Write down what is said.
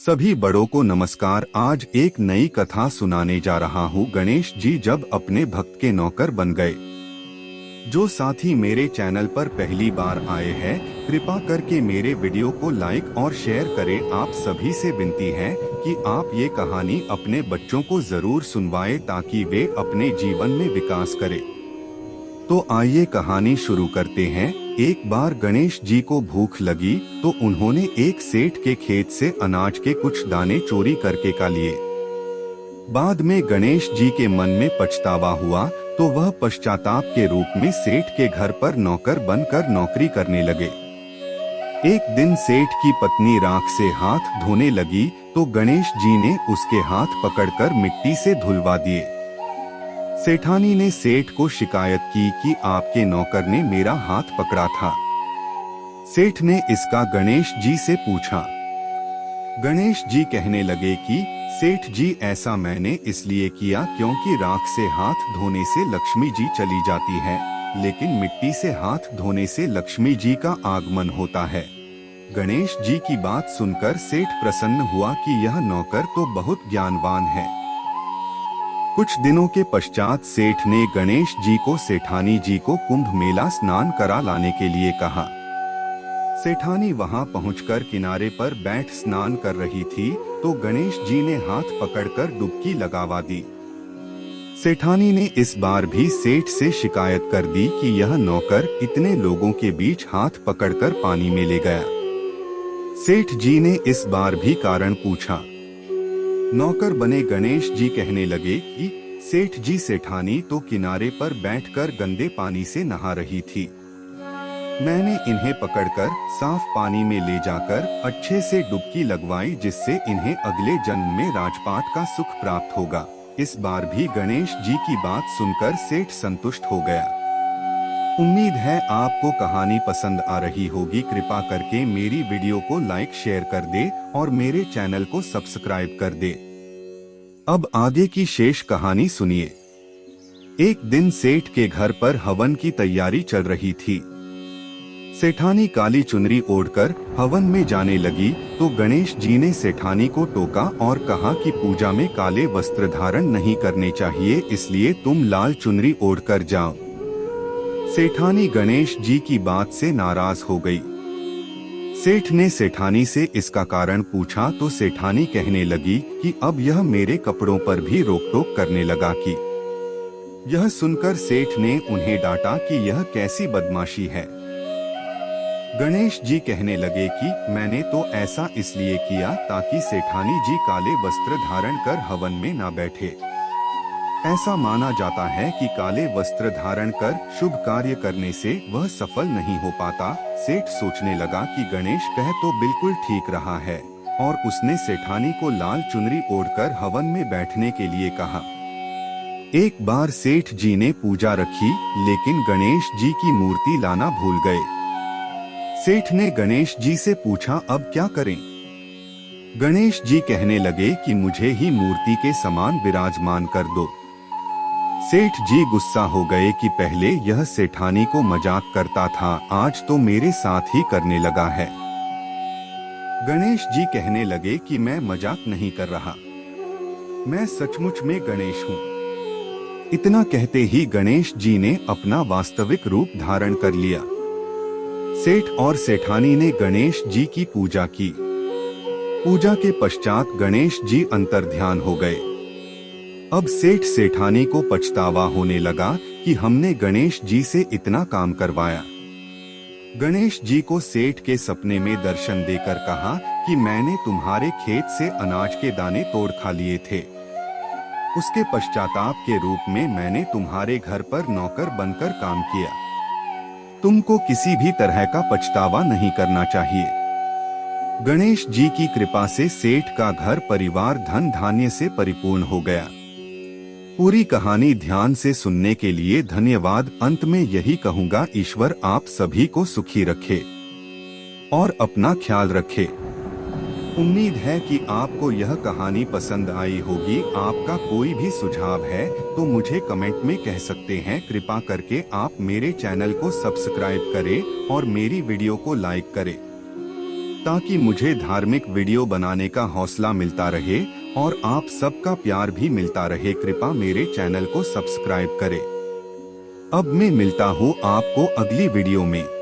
सभी बड़ों को नमस्कार। आज एक नई कथा सुनाने जा रहा हूँ। गणेश जी जब अपने भक्त के नौकर बन गए। जो साथी मेरे चैनल पर पहली बार आए हैं, कृपा करके मेरे वीडियो को लाइक और शेयर करें। आप सभी से विनती है कि आप ये कहानी अपने बच्चों को जरूर सुनवाएं ताकि वे अपने जीवन में विकास करें। तो आइए कहानी शुरू करते हैं। एक बार गणेश जी को भूख लगी तो उन्होंने एक सेठ के खेत से अनाज के कुछ दाने चोरी करके खा लिए। बाद में गणेश जी के मन में पछतावा हुआ तो वह पश्चाताप के रूप में सेठ के घर पर नौकर बनकर नौकरी करने लगे। एक दिन सेठ की पत्नी राख से हाथ धोने लगी तो गणेश जी ने उसके हाथ पकड़कर मिट्टी से धुलवा दिए। सेठानी ने सेठ को शिकायत की कि आपके नौकर ने मेरा हाथ पकड़ा था। सेठ ने इसका गणेश जी से पूछा। गणेश जी कहने लगे कि सेठ जी, ऐसा मैंने इसलिए किया क्योंकि राख से हाथ धोने से लक्ष्मी जी चली जाती है, लेकिन मिट्टी से हाथ धोने से लक्ष्मी जी का आगमन होता है। गणेश जी की बात सुनकर सेठ प्रसन्न हुआ कि यह नौकर तो बहुत ज्ञानवान है। कुछ दिनों के पश्चात सेठ ने गणेश जी को सेठानी जी को कुंभ मेला स्नान करा लाने के लिए कहा। सेठानी वहां पहुंचकर किनारे पर बैठ स्नान कर रही थी तो गणेश जी ने हाथ पकड़कर डुबकी लगवा दी। सेठानी ने इस बार भी सेठ से शिकायत कर दी कि यह नौकर इतने लोगों के बीच हाथ पकड़कर पानी में ले गया। सेठ जी ने इस बार भी कारण पूछा। नौकर बने गणेश जी कहने लगे कि सेठ जी, सेठानी तो किनारे पर बैठकर गंदे पानी से नहा रही थी। मैंने इन्हें पकड़कर साफ पानी में ले जाकर अच्छे से डुबकी लगवाई, जिससे इन्हें अगले जन्म में राजपाट का सुख प्राप्त होगा। इस बार भी गणेश जी की बात सुनकर सेठ संतुष्ट हो गया। उम्मीद है आपको कहानी पसंद आ रही होगी। कृपा करके मेरी वीडियो को लाइक शेयर कर दे और मेरे चैनल को सब्सक्राइब कर दे। अब आगे की शेष कहानी सुनिए। एक दिन सेठ के घर पर हवन की तैयारी चल रही थी। सेठानी काली चुनरी ओढ़कर हवन में जाने लगी तो गणेश जी ने सेठानी को टोका और कहा कि पूजा में काले वस्त्र धारण नहीं करने चाहिए, इसलिए तुम लाल चुनरी ओढ़कर जाओ। सेठानी गणेश जी की बात से नाराज हो गई। सेठ ने सेठानी से इसका कारण पूछा तो सेठानी कहने लगी कि अब यह मेरे कपड़ों पर भी रोक टोक करने लगा कि। यह सुनकर सेठ ने उन्हें डांटा कि यह कैसी बदमाशी है। गणेश जी कहने लगे कि मैंने तो ऐसा इसलिए किया ताकि सेठानी जी काले वस्त्र धारण कर हवन में न बैठे। ऐसा माना जाता है कि काले वस्त्र धारण कर शुभ कार्य करने से वह सफल नहीं हो पाता। सेठ सोचने लगा कि गणेश कह तो बिल्कुल ठीक रहा है और उसने सेठानी को लाल चुनरी ओढ़कर हवन में बैठने के लिए कहा। एक बार सेठ जी ने पूजा रखी लेकिन गणेश जी की मूर्ति लाना भूल गए। सेठ ने गणेश जी से पूछा, अब क्या करें? गणेश जी कहने लगे कि मुझे ही मूर्ति के समान विराजमान कर दो। सेठ जी गुस्सा हो गए कि पहले यह सेठानी को मजाक करता था, आज तो मेरे साथ ही करने लगा है। गणेश जी कहने लगे कि मैं मजाक नहीं कर रहा, मैं सचमुच में गणेश हूँ। इतना कहते ही गणेश जी ने अपना वास्तविक रूप धारण कर लिया। सेठ और सेठानी ने गणेश जी की पूजा की। पूजा के पश्चात गणेश जी अंतर्ध्यान हो गए। अब सेठ सेठानी को पछतावा होने लगा कि हमने गणेश जी से इतना काम करवाया। गणेश जी को सेठ के सपने में दर्शन देकर कहा कि मैंने तुम्हारे खेत से अनाज के दाने तोड़ खा लिए थे। उसके पश्चाताप के रूप में मैंने तुम्हारे घर पर नौकर बनकर काम किया। तुमको किसी भी तरह का पछतावा नहीं करना चाहिए। गणेश जी की कृपा से सेठ का घर परिवार धन धान्य से परिपूर्ण हो गया। पूरी कहानी ध्यान से सुनने के लिए धन्यवाद। अंत में यही कहूँगा, ईश्वर आप सभी को सुखी रखे और अपना ख्याल रखे। उम्मीद है कि आपको यह कहानी पसंद आई होगी। आपका कोई भी सुझाव है तो मुझे कमेंट में कह सकते हैं। कृपा करके आप मेरे चैनल को सब्सक्राइब करें और मेरी वीडियो को लाइक करें। ताकि मुझे धार्मिक वीडियो बनाने का हौसला मिलता रहे और आप सबका प्यार भी मिलता रहे। कृपया मेरे चैनल को सब्सक्राइब करें। अब मैं मिलता हूँ आपको अगली वीडियो में।